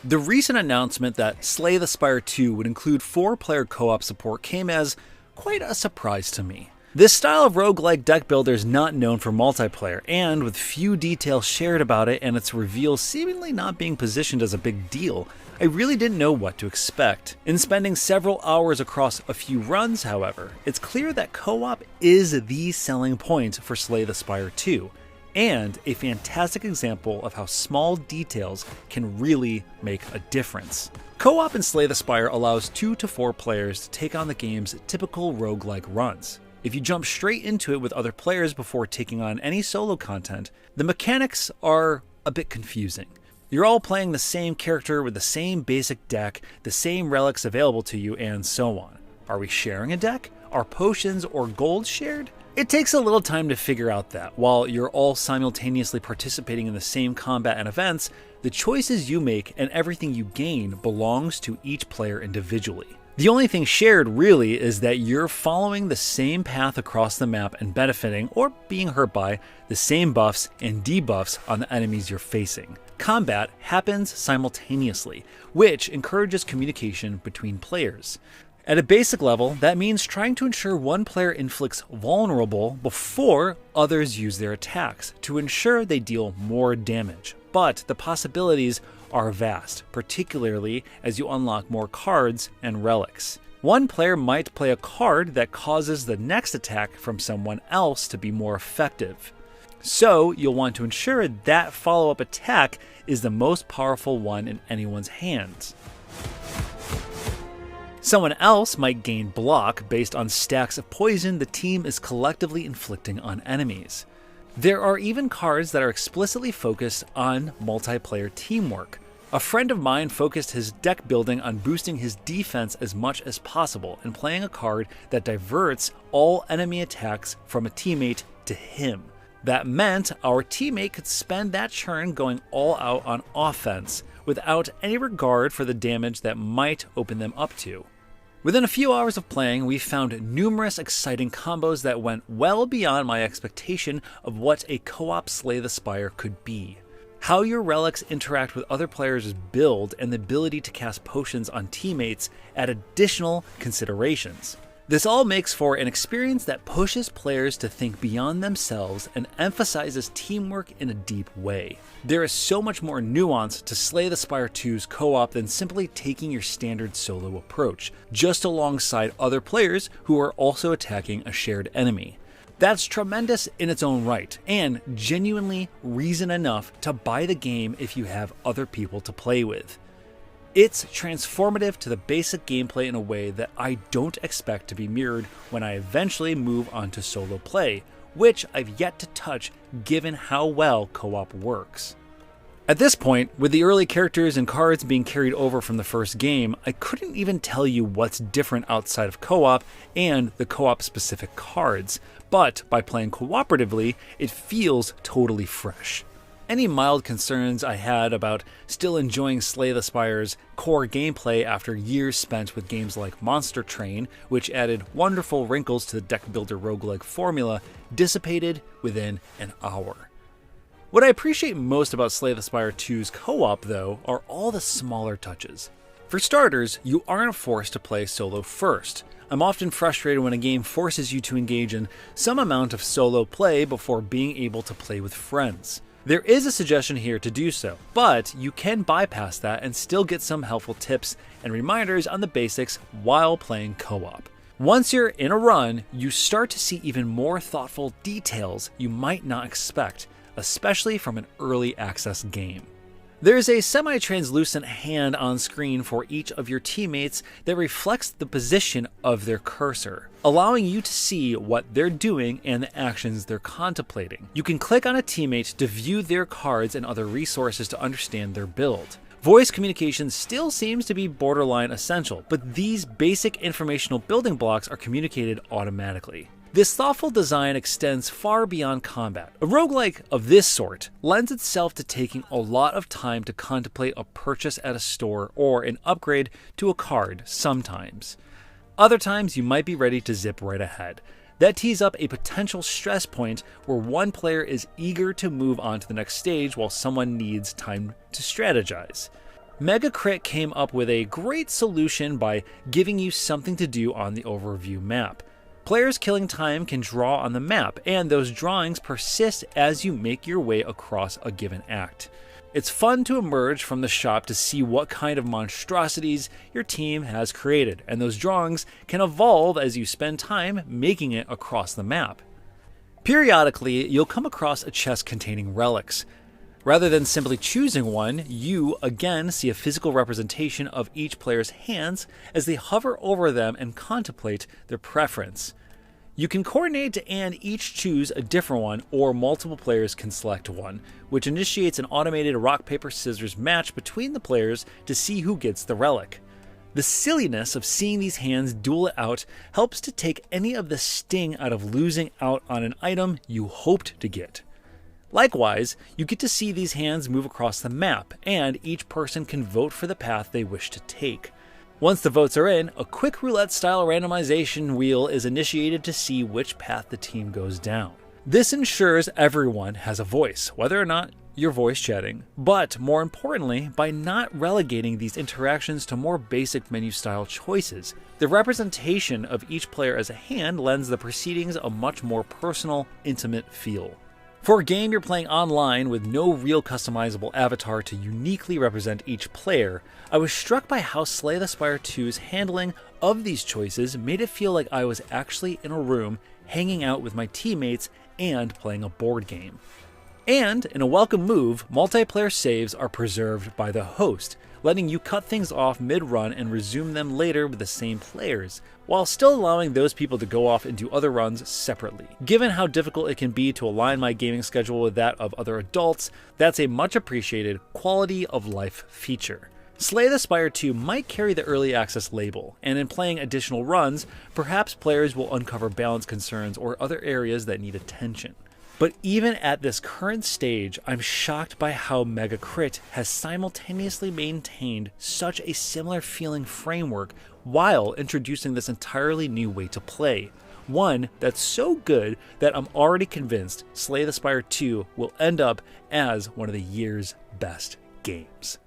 The recent announcement that Slay the Spire 2 would include 4-player co-op support came as quite a surprise to me. This style of roguelike deck builder is not known for multiplayer, and with few details shared about it and its reveal seemingly not being positioned as a big deal, I really didn't know what to expect. In spending several hours across a few runs, however, it's clear that co-op is the selling point for Slay the Spire 2, and a fantastic example of how small details can really make a difference. Co-op in Slay the Spire allows 2 to 4 players to take on the game's typical roguelike runs. If you jump straight into it with other players before taking on any solo content, the mechanics are a bit confusing. You're all playing the same character with the same basic deck, the same relics available to you, and so on. Are we sharing a deck? Are potions or gold shared? It takes a little time to figure out that. While you're all simultaneously participating in the same combat and events, the choices you make and everything you gain belongs to each player individually. The only thing shared really is that you're following the same path across the map and benefiting or being hurt by the same buffs and debuffs on the enemies you're facing. Combat happens simultaneously, which encourages communication between players. At a basic level, that means trying to ensure one player inflicts vulnerable before others use their attacks to ensure they deal more damage. But the possibilities are vast, particularly as you unlock more cards and relics. One player might play a card that causes the next attack from someone else to be more effective. So you'll want to ensure that follow-up attack is the most powerful one in anyone's hands. Someone else might gain block based on stacks of poison the team is collectively inflicting on enemies. There are even cards that are explicitly focused on multiplayer teamwork. A friend of mine focused his deck building on boosting his defense as much as possible and playing a card that diverts all enemy attacks from a teammate to him. That meant our teammate could spend that turn going all out on offense without any regard for the damage that might open them up to. Within a few hours of playing, we found numerous exciting combos that went well beyond my expectation of what a co-op Slay the Spire could be. How your relics interact with other players' build and the ability to cast potions on teammates add additional considerations. This all makes for an experience that pushes players to think beyond themselves and emphasizes teamwork in a deep way. There is so much more nuance to Slay the Spire 2's co-op than simply taking your standard solo approach, just alongside other players who are also attacking a shared enemy. That's tremendous in its own right, and genuinely reason enough to buy the game if you have other people to play with. It's transformative to the basic gameplay in a way that I don't expect to be mirrored when I eventually move on to solo play, which I've yet to touch given how well co-op works. At this point, with the early characters and cards being carried over from the first game, I couldn't even tell you what's different outside of co-op and the co-op specific cards, but by playing cooperatively, it feels totally fresh. Any mild concerns I had about still enjoying Slay the Spire's core gameplay after years spent with games like Monster Train, which added wonderful wrinkles to the deck builder roguelike formula, dissipated within an hour. What I appreciate most about Slay the Spire 2's co-op, though, are all the smaller touches. For starters, you aren't forced to play solo first. I'm often frustrated when a game forces you to engage in some amount of solo play before being able to play with friends. There is a suggestion here to do so, but you can bypass that and still get some helpful tips and reminders on the basics while playing co-op. Once you're in a run, you start to see even more thoughtful details you might not expect, especially from an early access game. There's a semi-translucent hand on screen for each of your teammates that reflects the position of their cursor, allowing you to see what they're doing and the actions they're contemplating. You can click on a teammate to view their cards and other resources to understand their build. Voice communication still seems to be borderline essential, but these basic informational building blocks are communicated automatically. This thoughtful design extends far beyond combat. A roguelike of this sort lends itself to taking a lot of time to contemplate a purchase at a store or an upgrade to a card sometimes. Other times you might be ready to zip right ahead. That tees up a potential stress point where one player is eager to move on to the next stage while someone needs time to strategize. Mega Crit came up with a great solution by giving you something to do on the overview map. Players killing time can draw on the map, and those drawings persist as you make your way across a given act. It's fun to emerge from the shop to see what kind of monstrosities your team has created, and those drawings can evolve as you spend time making it across the map. Periodically, you'll come across a chest containing relics. Rather than simply choosing one, you again see a physical representation of each player's hands as they hover over them and contemplate their preference. You can coordinate and each choose a different one, or multiple players can select one, which initiates an automated rock, paper, scissors match between the players to see who gets the relic. The silliness of seeing these hands duel it out helps to take any of the sting out of losing out on an item you hoped to get. Likewise, you get to see these hands move across the map, and each person can vote for the path they wish to take. Once the votes are in, a quick roulette-style randomization wheel is initiated to see which path the team goes down. This ensures everyone has a voice, whether or not you're voice chatting, but more importantly, by not relegating these interactions to more basic menu-style choices. The representation of each player as a hand lends the proceedings a much more personal, intimate feel. For a game you're playing online with no real customizable avatar to uniquely represent each player, I was struck by how Slay the Spire 2's handling of these choices made it feel like I was actually in a room hanging out with my teammates and playing a board game. And, in a welcome move, multiplayer saves are preserved by the host, letting you cut things off mid-run and resume them later with the same players, while still allowing those people to go off and do other runs separately. Given how difficult it can be to align my gaming schedule with that of other adults, that's a much appreciated quality of life feature. Slay the Spire 2 might carry the early access label, and in playing additional runs, perhaps players will uncover balance concerns or other areas that need attention. But even at this current stage, I'm shocked by how Mega Crit has simultaneously maintained such a similar feeling framework while introducing this entirely new way to play. One that's so good that I'm already convinced Slay the Spire 2 will end up as one of the year's best games.